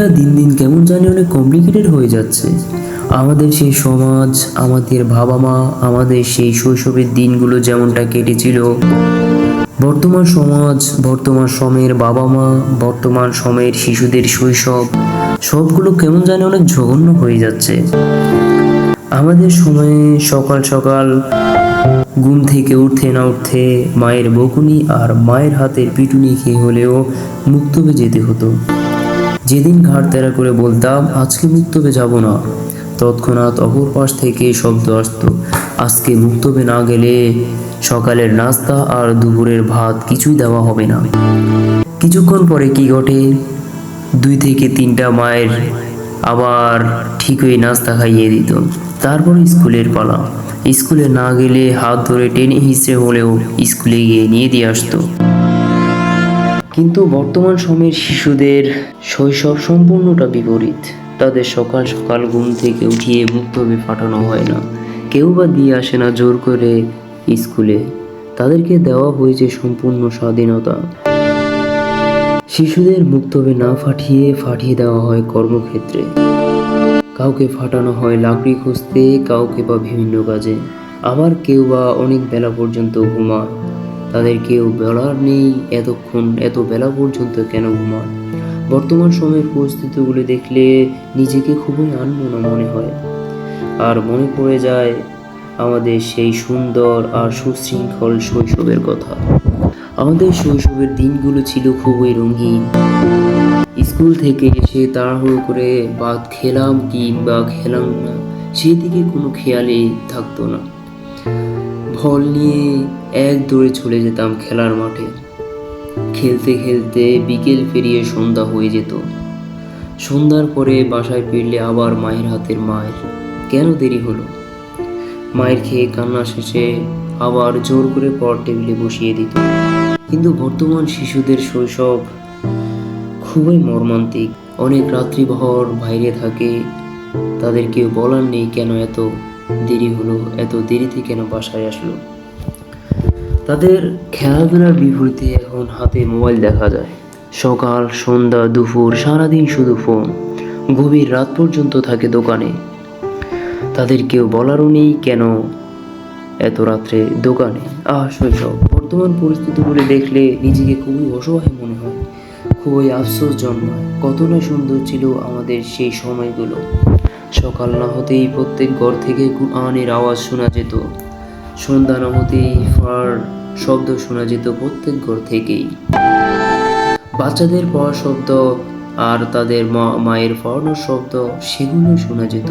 পৃথিবীটা দিন দিন কেমন জানি অনেক কমপ্লিকেটেড হয়ে যাচ্ছে। আমাদের সেই সমাজ, আমাদের বাবা মা, আমাদের সেই শৈশবের দিনগুলো যেমনটা কেটেছিল, বর্তমান সমাজ, বর্তমান সময়ের বাবা মা, বর্তমান সময়ের শিশুদের শৈশব, সবগুলো কেমন জানি অনেক জঘন্য হয়ে যাচ্ছে। আমাদের সময়ে সকাল সকাল ঘুম থেকে উঠতে না উঠতে মায়ের বকুনি আর মায়ের হাতের পিটুনি খেয়ে হলেও মুক্তবে যেতে হতো। যেদিন ঘাড় তেরা করে বলতাম আজকে মুক্তবে যাব না, তৎক্ষণাৎ অপর পাশ থেকে শব্দ আসতো, আজকে মুক্তবে না গেলে সকালের নাস্তা আর দুপুরের ভাত কিছুই দেওয়া হবে না। কিছুক্ষণ পরে কি ঘটে, 2 থেকে 3টা মায়ের আবার ঠিকই নাস্তা খাইয়ে দিত। তারপর স্কুলের পালা। স্কুলে না গেলে হাত ধরে টেনে হিঁচড়ে হলেও স্কুলে গিয়ে নিয়ে দিয়ে আসতো। কিন্তু বর্তমান সময়ের শিশুদের শৈশব সম্পূর্ণটা বিপরীত। তাদের সকাল সকাল ঘুম থেকে উঠিয়ে মুক্তবে পাঠানো হয় না, কেউ বা দিয়ে আসে না জোর করে স্কুলে। তাদেরকে দেওয়া হয়েছে সম্পূর্ণ স্বাধীনতা। শিশুদের মুক্তবে না ফাটিয়ে দেওয়া হয় কর্মক্ষেত্রে। কাউকে ফাটানো হয় লাকড়ি খুঁজতে, কাউকে বা বিভিন্ন কাজে। আবার কেউ বা অনেক বেলা পর্যন্ত ঘুমায়। তাদের কেউ বলার নেই এত বেলা পর্যন্ত কেন ঘুমায়। বর্তমান সময়ের পরিস্থিতিগুলি দেখলে নিজেকে খুবই আনমনা মনে হয়, আর মনে পড়ে যায় আমাদের সেই সুন্দর আর সুশৃঙ্খল শৈশবের কথা। আমাদের শৈশবের দিনগুলো ছিল খুবই রঙিন। স্কুল থেকে এসে তাড়াহুড়ো করে ভাত খেলাম কিংবা খেলাম না, সেদিকে কোনো খেয়ালই থাকতো না। বল নিয়ে এক দৌড়ে চলে যেতাম খেলার মাঠে। খেলতে খেলতে বিকেল পেরিয়ে সন্ধ্যা হয়ে যেত। সন্ধ্যার পরে বাসায় ফিরলে আবার মায়ের হাতের মায়ের, কেন দেরি হলো। মায়ের খেয়ে কান্না শেষে আবার জোর করে পড়ার টেবিলে বসিয়ে দিত। কিন্তু বর্তমান শিশুদের শৈশব খুবই মর্মান্তিক। অনেক রাত্রিভর বাইরে থাকে, তাদের কেউ বলার নেই কেন এত দেরি হলো, এত দেরিতে কেন বাসায় আসলো। তাদের খেলাধুলার বিপরীতে এখন হাতে মোবাইল দেখা যায়। সকাল সন্ধ্যা দুপুর সারাদিন শুধু ফোন, গভীর রাত পর্যন্ত থাকে দোকানে। তাদের কেউ বলারও নেই কেন এত রাত্রে দোকানে। শৈশব। বর্তমান পরিস্থিতিগুলি দেখলে নিজেকে খুবই অসহায় মনে হয়, খুবই আফসোস জন্মায়। কত না সুন্দর ছিল আমাদের সেই সময়গুলো। সকাল না হতেই প্রত্যেক ঘর থেকে কুরআনের আওয়াজ শোনা যেত। সন্ধ্যা না হতেই ফার শব্দ শোনা যেত প্রত্যেক ঘর থেকেই। বাচ্চাদের পড়ার শব্দ আর তাদের মায়ের পড়ানোর শব্দ, সেগুলো শোনা যেত।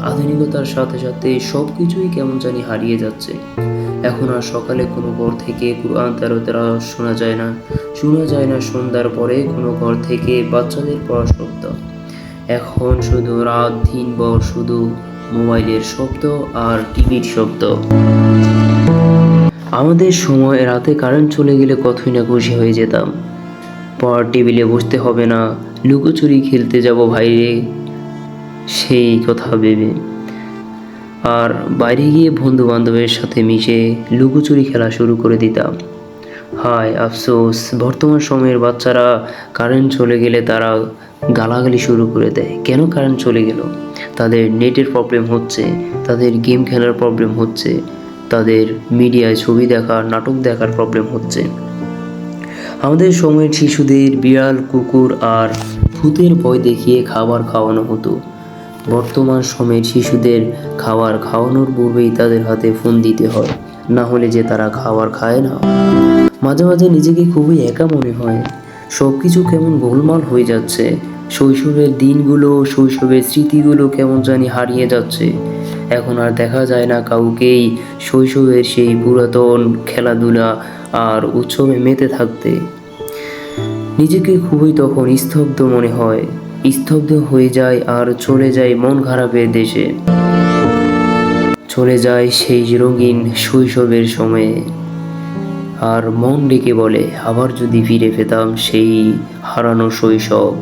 আধুনিকতার সাথে সাথে সবকিছুই কেমন জানি হারিয়ে যাচ্ছে। এখন আর সকালে কোনো ঘর থেকে কুরআন তেলাওয়াতের আওয়াজ শোনা যায় না সন্ধ্যার পরে কোনো ঘর থেকে বাচ্চাদের পড়ার শব্দ। এখন শুধু রাত দিনভর শুধু মোবাইলের শব্দ আর টিভির শব্দ। আমাদের সময় রাতে কারেন্ট চলে গেলে কতই না খুশি হয়ে যেতাম। পড়ার টেবিলে বসতে হবে না, লুকোচুরি খেলতে যাব বাইরে, সেই কথা ভেবে। আর বাইরে গিয়ে বন্ধু বান্ধবের সাথে মিশে লুকোচুরি খেলা শুরু করে দিতাম। হায় আফসোস, বর্তমান সময়ের বাচ্চারা কারেন্ট চলে গেলে তারা গালাগালি শুরু করে দেয়। কেন কারেন্ট চলে গেল? তাদের নেটের প্রবলেম হচ্ছে, তাদের গেম খেলার প্রবলেম হচ্ছে, তাদের মিডিয়ায় ছবি দেখার নাটক দেখার প্রবলেম হচ্ছে। আমাদের সময়ের শিশুদের বিড়াল কুকুর আর ভূতের ভয় দেখিয়ে খাবার খাওয়ানো হতো। বর্তমান সময়ের শিশুদের খাবার খাওয়ানোর পূর্বেই তাদের হাতে ফোন দিতে হয়, না হলে যে তারা খাবার খায় না। মাঝে মাঝে নিজেকে খুবই একা মনে হয়। সব কিছু কেমন গোলমাল হয়ে যাচ্ছে। শৈশবের দিনগুলো, শৈশবের স্মৃতিগুলো কেমন জানি হারিয়ে যাচ্ছে। এখন আর দেখা যায় না কাউকেই শৈশবের সেই পুরাতন খেলাধুলা আর উৎসবে মেতে থাকতে। নিজেকে খুবই তখন স্তব্ধ মনে হয়, স্তব্ধ হয়ে যায় আর চলে যায় মন খারাপের দেশে। চলে যায় সেই রঙিন শৈশবের সময়ে। আর মন ডেকে বলে আবার যদি ফিরে পেতাম সেই হারানো শৈশব।